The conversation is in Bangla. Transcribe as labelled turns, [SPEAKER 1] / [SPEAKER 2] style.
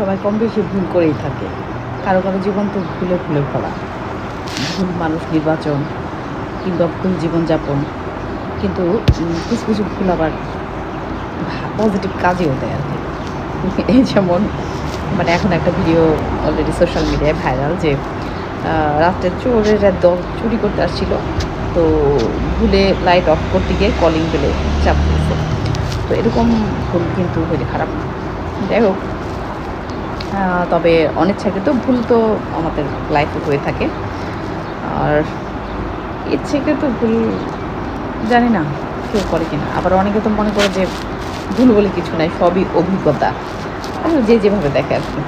[SPEAKER 1] সবাই কম বেশি ভুল করেই থাকে। কারো কারো জীবন তো ভুলে ভুলে ভরা। ভুল মানুষ নির্বাচন কিংবা ভুল জীবনযাপন, কিন্তু কিছু কিছু ভুল আবার পজিটিভ কাজেও দেয় আর কি। এই যেমন মানে এখন একটা ভিডিও অলরেডি সোশ্যাল মিডিয়ায় ভাইরাল যে রাত্রে চোরেরা দল চুরি করতে আসছিল, তো ভুলে লাইট অফ করতে গিয়ে কলিং বেলে চাপ দিয়েছে। তো এরকম ভুল কিন্তু হইলে খারাপ না। যাই হোক, তবে অনিচ্ছাকৃত ভুল তো আমাদের লাইফে হয়ে থাকে। আর ইচ্ছাকৃত ভুল জানি না কেউ করে কিনা। আবার অনেকে তো মনে করে যে ভুল বলে কিছু নাই, সবই অভিজ্ঞতা। আসলে যে যেভাবে দেখে আর কি।